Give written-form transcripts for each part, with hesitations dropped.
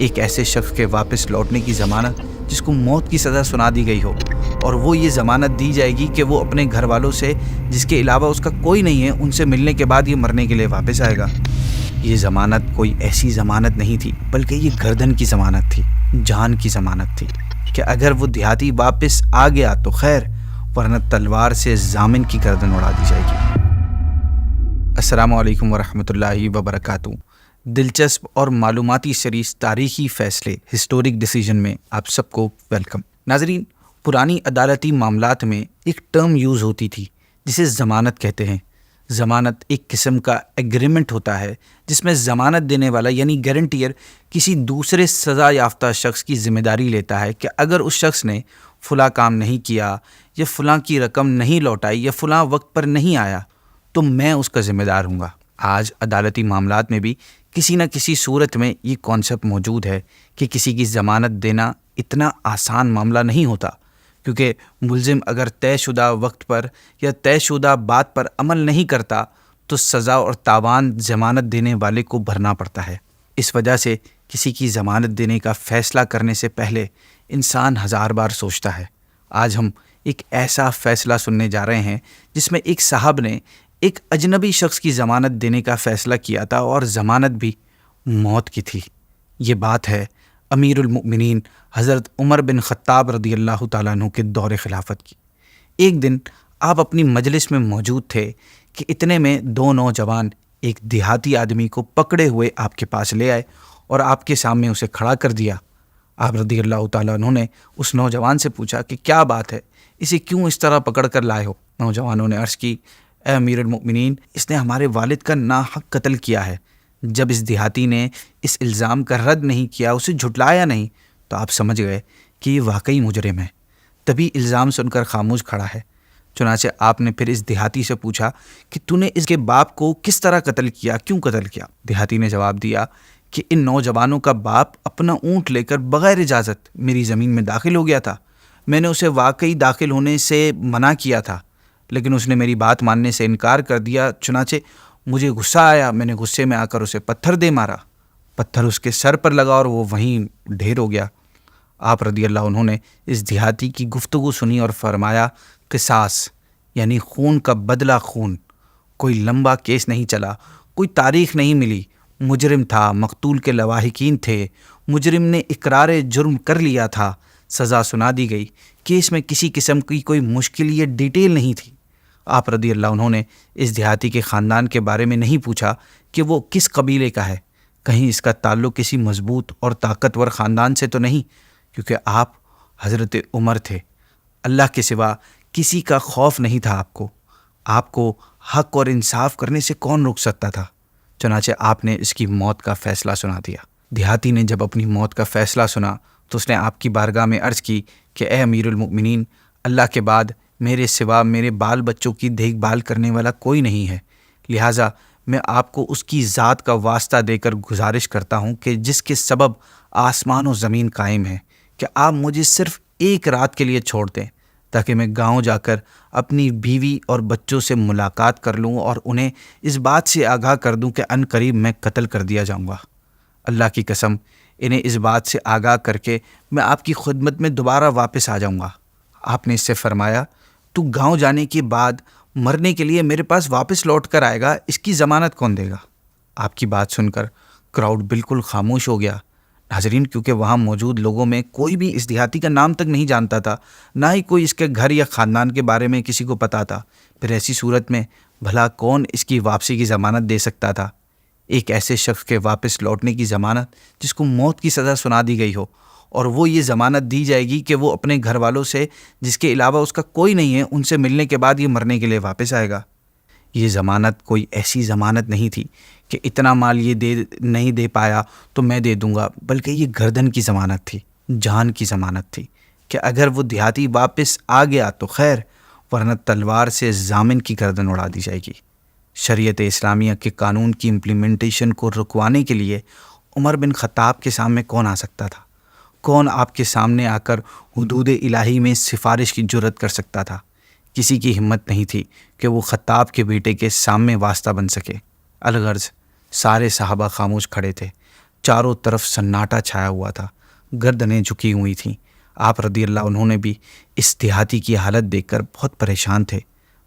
ایک ایسے شخص کے واپس لوٹنے کی ضمانت جس کو موت کی سزا سنا دی گئی ہو، اور وہ یہ ضمانت دی جائے گی کہ وہ اپنے گھر والوں سے جس کے علاوہ اس کا کوئی نہیں ہے ان سے ملنے کے بعد یہ مرنے کے لیے واپس آئے گا۔ یہ ضمانت کوئی ایسی ضمانت نہیں تھی، بلکہ یہ گردن کی ضمانت تھی، جان کی ضمانت تھی کہ اگر وہ دیہاتی واپس آ گیا تو خیر، ورنہ تلوار سے ضامن کی گردن اڑا دی جائے گی۔ السلام علیکم ورحمۃ اللہ وبرکاتہ۔ دلچسپ اور معلوماتی سیریز تاریخی فیصلے ہسٹورک ڈیسیژن میں آپ سب کو ویلکم۔ ناظرین، پرانی عدالتی معاملات میں ایک ٹرم یوز ہوتی تھی جسے ضمانت کہتے ہیں۔ ضمانت ایک قسم کا ایگریمنٹ ہوتا ہے جس میں ضمانت دینے والا یعنی گارنٹیئر کسی دوسرے سزا یافتہ شخص کی ذمہ داری لیتا ہے کہ اگر اس شخص نے فلاں کام نہیں کیا یا فلاں کی رقم نہیں لوٹائی یا فلاں وقت پر نہیں آیا تو میں اس کا ذمہ دار ہوں گا۔ آج عدالتی معاملات میں بھی کسی نہ کسی صورت میں یہ کانسیپٹ موجود ہے کہ کسی کی ضمانت دینا اتنا آسان معاملہ نہیں ہوتا، کیونکہ ملزم اگر طے شدہ وقت پر یا طے شدہ بات پر عمل نہیں کرتا تو سزا اور تاوان ضمانت دینے والے کو بھرنا پڑتا ہے۔ اس وجہ سے کسی کی ضمانت دینے کا فیصلہ کرنے سے پہلے انسان ہزار بار سوچتا ہے۔ آج ہم ایک ایسا فیصلہ سننے جا رہے ہیں جس میں ایک صاحب نے ایک اجنبی شخص کی ضمانت دینے کا فیصلہ کیا تھا اور ضمانت بھی موت کی تھی۔ یہ بات ہے امیر المؤمنین حضرت عمر بن خطاب رضی اللہ تعالیٰ عنہ کے دور خلافت کی۔ ایک دن آپ اپنی مجلس میں موجود تھے کہ اتنے میں دو نوجوان ایک دیہاتی آدمی کو پکڑے ہوئے آپ کے پاس لے آئے اور آپ کے سامنے اسے کھڑا کر دیا۔ آپ رضی اللہ تعالیٰ عنہ نے اس نوجوان سے پوچھا کہ کیا بات ہے، اسے کیوں اس طرح پکڑ کر لائے ہو؟ نوجوانوں نے عرض کی، اے امیر المؤمنین، اس نے ہمارے والد کا ناحق قتل کیا ہے۔ جب اس دیہاتی نے اس الزام کا رد نہیں کیا، اسے جھٹلایا نہیں، تو آپ سمجھ گئے کہ یہ واقعی مجرم ہے۔ تبھی الزام سن کر خاموش کھڑا ہے۔ چنانچہ آپ نے پھر اس دیہاتی سے پوچھا کہ تو نے اس کے باپ کو کس طرح قتل کیا، کیوں قتل کیا؟ دیہاتی نے جواب دیا کہ ان نوجوانوں کا باپ اپنا اونٹ لے کر بغیر اجازت میری زمین میں داخل ہو گیا تھا۔ میں نے اسے واقعی داخل ہونے سے منع کیا تھا، لیکن اس نے میری بات ماننے سے انکار کر دیا۔ چنانچہ مجھے غصہ آیا، میں نے غصے میں آ کر اسے پتھر دے مارا۔ پتھر اس کے سر پر لگا اور وہ وہیں ڈھیر ہو گیا۔ آپ رضی اللہ عنہ نے اس دیہاتی کی گفتگو سنی اور فرمایا، قصاص یعنی خون کا بدلہ خون۔ کوئی لمبا کیس نہیں چلا، کوئی تاریخ نہیں ملی، مجرم تھا، مقتول کے لواحقین تھے، مجرم نے اقرار جرم کر لیا تھا، سزا سنا دی گئی۔ کیس میں کسی قسم کی کوئی مشکل یا ڈیٹیل نہیں تھی۔ آپ رضی اللہ عنہ نے اس دیہاتی کے خاندان کے بارے میں نہیں پوچھا کہ وہ کس قبیلے کا ہے، کہیں اس کا تعلق کسی مضبوط اور طاقتور خاندان سے تو نہیں، کیونکہ آپ حضرت عمر تھے۔ اللہ کے سوا کسی کا خوف نہیں تھا آپ کو حق اور انصاف کرنے سے کون روک سکتا تھا؟ چنانچہ آپ نے اس کی موت کا فیصلہ سنا دیا۔ دیہاتی نے جب اپنی موت کا فیصلہ سنا تو اس نے آپ کی بارگاہ میں عرض کی کہ اے امیر المؤمنین، اللہ کے بعد میرے سوا میرے بال بچوں کی دیکھ بھال کرنے والا کوئی نہیں ہے، لہٰذا میں آپ کو اس کی ذات کا واسطہ دے کر گزارش کرتا ہوں کہ جس کے سبب آسمان و زمین قائم ہے، کہ آپ مجھے صرف ایک رات کے لیے چھوڑ دیں تاکہ میں گاؤں جا کر اپنی بیوی اور بچوں سے ملاقات کر لوں اور انہیں اس بات سے آگاہ کر دوں کہ عن قریب میں قتل کر دیا جاؤں گا۔ اللہ کی قسم، انہیں اس بات سے آگاہ کر کے میں آپ کی خدمت میں دوبارہ واپس آ جاؤں گا۔ آپ نے اس سے فرمایا، تو گاؤں جانے کے بعد مرنے کے لیے میرے پاس واپس لوٹ کر آئے گا، اس کی ضمانت کون دے گا؟ آپ کی بات سن کر کراؤڈ بالکل خاموش ہو گیا۔ ناظرین، کیونکہ وہاں موجود لوگوں میں کوئی بھی اس دیہاتی کا نام تک نہیں جانتا تھا، نہ ہی کوئی اس کے گھر یا خاندان کے بارے میں کسی کو پتا تھا۔ پھر ایسی صورت میں بھلا کون اس کی واپسی کی ضمانت دے سکتا تھا؟ ایک ایسے شخص کے واپس لوٹنے کی ضمانت جس کو موت کی سزا سنا دی گئی ہو، اور وہ یہ ضمانت دی جائے گی کہ وہ اپنے گھر والوں سے جس کے علاوہ اس کا کوئی نہیں ہے ان سے ملنے کے بعد یہ مرنے کے لیے واپس آئے گا۔ یہ ضمانت کوئی ایسی ضمانت نہیں تھی کہ اتنا مال یہ نہیں دے پایا تو میں دے دوں گا، بلکہ یہ گردن کی ضمانت تھی، جان کی ضمانت تھی کہ اگر وہ دیہاتی واپس آ گیا تو خیر، ورنہ تلوار سے ضامن کی گردن اڑا دی جائے گی۔ شریعت اسلامیہ کے قانون کی امپلیمنٹیشن کو رکوانے کے لیے عمر بن خطاب کے سامنے کون آ سکتا تھا؟ کون آپ کے سامنے آ کر حدود الہی میں سفارش کی جرت کر سکتا تھا؟ کسی کی ہمت نہیں تھی کہ وہ خطاب کے بیٹے کے سامنے واسطہ بن سکے۔ الغرض سارے صحابہ خاموش کھڑے تھے۔ چاروں طرف سناٹا چھایا ہوا تھا، گردنیں جھکی ہوئی تھیں۔ آپ رضی اللہ عنہ نے بھی اس دیہاتی کی حالت دیکھ کر بہت پریشان تھے،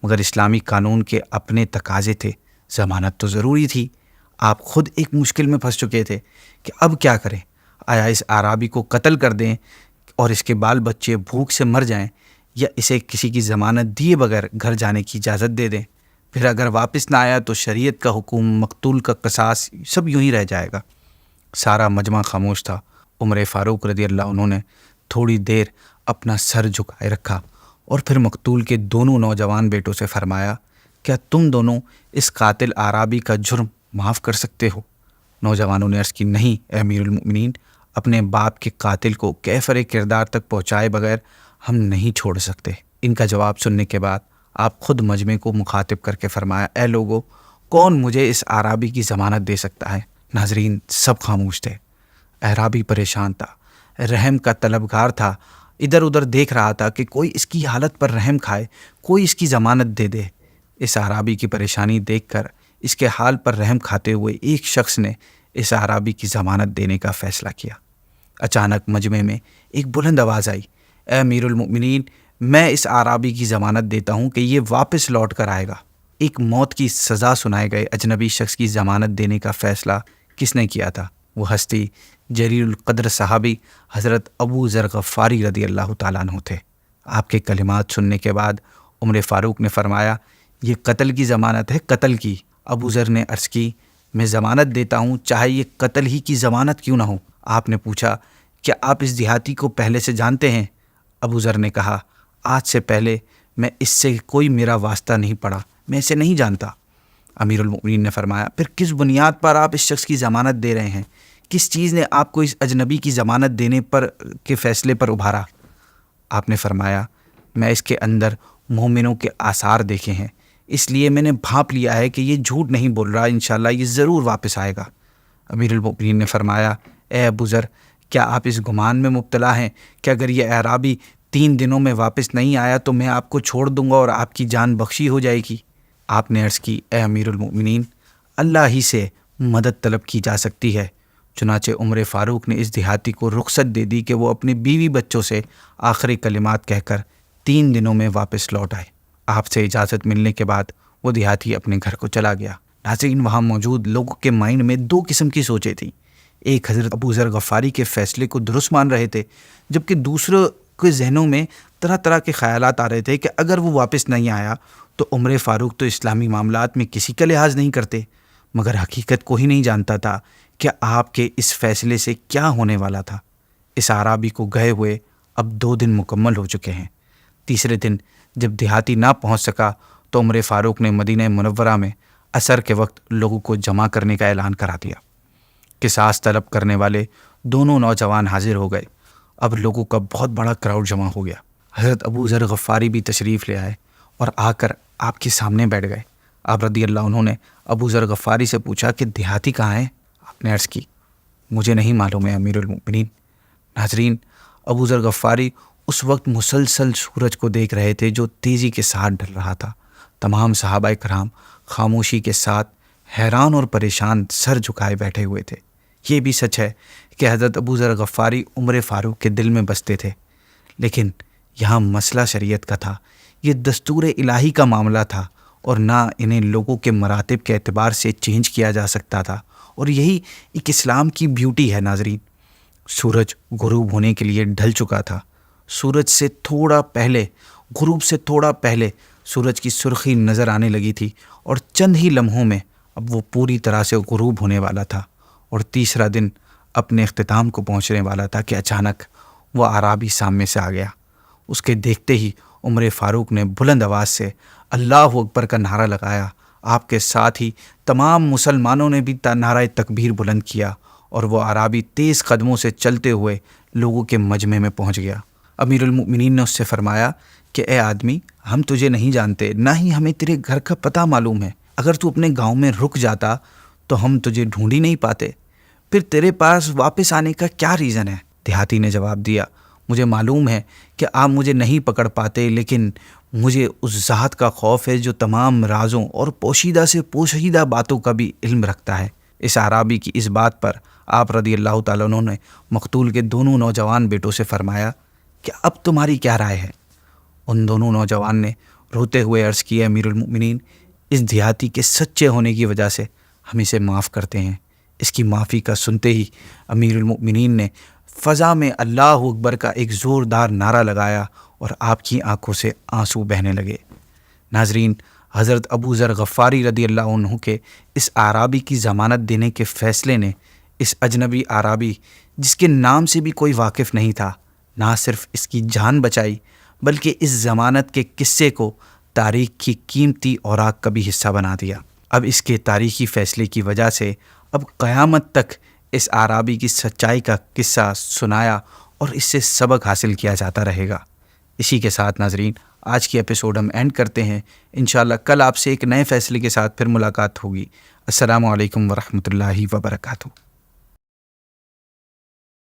مگر اسلامی قانون کے اپنے تقاضے تھے، ضمانت تو ضروری تھی۔ آپ خود ایک مشکل میں پھنس چکے تھے کہ اب کیا کریں، آیا اس اعرابی کو قتل کر دیں اور اس کے بال بچے بھوک سے مر جائیں، یا اسے کسی کی ضمانت دیے بغیر گھر جانے کی اجازت دے دیں؟ پھر اگر واپس نہ آیا تو شریعت کا حکم، مقتول کا قصاص، سب یوں ہی رہ جائے گا۔ سارا مجمع خاموش تھا۔ عمر فاروق رضی اللہ عنہ نے تھوڑی دیر اپنا سر جھکائے رکھا اور پھر مقتول کے دونوں نوجوان بیٹوں سے فرمایا، کیا تم دونوں اس قاتل اعرابی کا جرم معاف کر سکتے ہو؟ نوجوانوں نے عرض کی، نہیں اے امیر المؤمنین، اپنے باپ کے قاتل کو کیفر کردار تک پہنچائے بغیر ہم نہیں چھوڑ سکتے۔ ان کا جواب سننے کے بعد آپ خود مجمع کو مخاطب کر کے فرمایا، اے لوگو، کون مجھے اس اعرابی کی ضمانت دے سکتا ہے؟ ناظرین سب خاموش تھے۔ اعرابی پریشان تھا، رحم کا طلبگار تھا، ادھر ادھر دیکھ رہا تھا کہ کوئی اس کی حالت پر رحم کھائے، کوئی اس کی ضمانت دے دے۔ اس اعرابی کی پریشانی دیکھ کر، اس کے حال پر رحم کھاتے ہوئے ایک شخص نے اس اعرابی کی ضمانت دینے کا فیصلہ کیا۔ اچانک مجمع میں ایک بلند آواز آئی، اے امیر المؤمنین، میں اس اعرابی کی ضمانت دیتا ہوں کہ یہ واپس لوٹ کر آئے گا۔ ایک موت کی سزا سنائے گئے اجنبی شخص کی ضمانت دینے کا فیصلہ کس نے کیا تھا؟ وہ ہستی جلیل القدر صحابی حضرت ابو ذر غفاری رضی اللہ تعالیٰ عنہ تھے۔ آپ کے کلمات سننے کے بعد عمر فاروق نے فرمایا، یہ قتل کی ضمانت ہے، قتل کی۔ ابو ذر نے عرض کی، میں ضمانت دیتا ہوں چاہے یہ قتل ہی کی ضمانت کیوں نہ ہو۔ آپ نے پوچھا، کیا آپ اس دیہاتی کو پہلے سے جانتے ہیں؟ ابو ذر نے کہا، آج سے پہلے میں اس سے کوئی میرا واسطہ نہیں پڑا، میں اسے نہیں جانتا۔ امیر المؤمنین نے فرمایا، پھر کس بنیاد پر آپ اس شخص کی ضمانت دے رہے ہیں؟ کس چیز نے آپ کو اس اجنبی کی ضمانت دینے پر کے فیصلے پر ابھارا؟ آپ نے فرمایا، میں اس کے اندر مومنوں کے آثار دیکھے ہیں، اس لیے میں نے بھانپ لیا ہے کہ یہ جھوٹ نہیں بول رہا، انشاءاللہ یہ ضرور واپس آئے گا۔ امیر المؤمنین نے فرمایا، اے ابو ذر، کیا آپ اس گمان میں مبتلا ہیں کہ اگر یہ اعرابی 3 دنوں میں واپس نہیں آیا تو میں آپ کو چھوڑ دوں گا اور آپ کی جان بخشی ہو جائے گی؟ آپ نے عرض کی، اے امیر المؤمنین، اللہ ہی سے مدد طلب کی جا سکتی ہے۔ چنانچہ عمر فاروق نے اس دیہاتی کو رخصت دے دی کہ وہ اپنے بیوی بچوں سے آخری کلمات کہہ کر 3 دنوں میں واپس لوٹ آئے۔ آپ سے اجازت ملنے کے بعد وہ دیہاتی اپنے گھر کو چلا گیا۔ ناظرین، وہاں موجود لوگوں کے مائنڈ میں 2 قسم کی سوچیں تھیں۔ ایک حضرت ابو ذر غفاری کے فیصلے کو درست مان رہے تھے، جبکہ دوسروں کے ذہنوں میں طرح طرح کے خیالات آ رہے تھے کہ اگر وہ واپس نہیں آیا تو عمر فاروق تو اسلامی معاملات میں کسی کا لحاظ نہیں کرتے، مگر حقیقت کو ہی نہیں جانتا تھا کہ آپ کے اس فیصلے سے کیا ہونے والا تھا۔ اس اعرابی کو گئے ہوئے اب 2 دن مکمل ہو چکے ہیں۔ تیسرے دن جب دیہاتی نہ پہنچ سکا تو عمر فاروق نے مدینہ منورہ میں عصر کے وقت لوگوں کو جمع کرنے کا اعلان کرا دیا۔ قصاص طلب کرنے والے دونوں نوجوان حاضر ہو گئے۔ اب لوگوں کا بہت بڑا کراؤڈ جمع ہو گیا۔ حضرت ابو ذر غفاری بھی تشریف لے آئے اور آ کر آپ کے سامنے بیٹھ گئے۔ آپ رضی اللہ عنہ نے ابو ذر غفاری سے پوچھا کہ دیہاتی کہاں ہیں؟ آپ نے عرض کی، مجھے نہیں معلوم ہے امیر المؤمنین۔ ناظرین، ابو ذر غفاری اس وقت مسلسل سورج کو دیکھ رہے تھے جو تیزی کے ساتھ ڈھل رہا تھا۔ تمام صحابہ کرام خاموشی کے ساتھ حیران اور پریشان سر جھکائے بیٹھے ہوئے تھے۔ یہ بھی سچ ہے کہ حضرت ابو ذر غفاری عمر فاروق کے دل میں بستے تھے، لیکن یہاں مسئلہ شریعت کا تھا، یہ دستور الہی کا معاملہ تھا اور نہ انہیں لوگوں کے مراتب کے اعتبار سے چینج کیا جا سکتا تھا، اور یہی ایک اسلام کی بیوٹی ہے۔ ناظرین، سورج غروب ہونے کے لیے ڈھل چکا تھا۔ سورج سے تھوڑا پہلے، غروب سے تھوڑا پہلے سورج کی سرخی نظر آنے لگی تھی اور چند ہی لمحوں میں اب وہ پوری طرح سے غروب ہونے والا تھا اور تیسرا دن اپنے اختتام کو پہنچنے والا تھا کہ اچانک وہ اعرابی سامنے سے آ گیا۔ اس کے دیکھتے ہی عمر فاروق نے بلند آواز سے اللہ اکبر کا نعرہ لگایا۔ آپ کے ساتھ ہی تمام مسلمانوں نے بھی نعرہ تکبیر بلند کیا اور وہ اعرابی تیز قدموں سے چلتے ہوئے لوگوں کے مجمع میں پہنچ گیا۔ امیر المؤمنین نے اس سے فرمایا کہ اے آدمی، ہم تجھے نہیں جانتے، نہ ہی ہمیں تیرے گھر کا پتہ معلوم ہے۔ اگر تو اپنے گاؤں میں رک جاتا تو ہم تجھے ڈھونڈ ہی نہیں پاتے، پھر تیرے پاس واپس آنے کا کیا ریزن ہے؟ دیہاتی نے جواب دیا، مجھے معلوم ہے کہ آپ مجھے نہیں پکڑ پاتے، لیکن مجھے اس ذات کا خوف ہے جو تمام رازوں اور پوشیدہ سے پوشیدہ باتوں کا بھی علم رکھتا ہے۔ اس اعرابی کی اس بات پر آپ رضی اللہ تعالیٰ عنہ نے مقتول کے دونوں نوجوان بیٹوں سے فرمایا کہ اب تمہاری کیا رائے ہے؟ ان دونوں نوجوان نے روتے ہوئے عرض کیا امیر المؤمنین، اس دیہاتی کے سچے ہونے کی وجہ سے ہم اسے معاف کرتے ہیں۔ اس کی معافی کا سنتے ہی امیر المؤمنین نے فضا میں اللہ اکبر کا ایک زوردار نعرہ لگایا اور آپ کی آنکھوں سے آنسو بہنے لگے۔ ناظرین، حضرت ابو ذر غفاری رضی اللہ عنہ کے اس اعرابی کی ضمانت دینے کے فیصلے نے اس اجنبی اعرابی جس کے نام سے بھی کوئی واقف نہیں تھا، نہ صرف اس کی جان بچائی بلکہ اس ضمانت کے قصے کو تاریخ کی قیمتی اوراق کا بھی حصہ بنا دیا۔ اب اس کے تاریخی فیصلے کی وجہ سے اب قیامت تک اس اعرابی کی سچائی کا قصہ سنایا اور اس سے سبق حاصل کیا جاتا رہے گا۔ اسی کے ساتھ ناظرین، آج کی ایپیسوڈ ہم اینڈ کرتے ہیں۔ انشاءاللہ کل آپ سے ایک نئے فیصلے کے ساتھ پھر ملاقات ہوگی۔ السلام علیکم ورحمۃ اللہ وبرکاتہ۔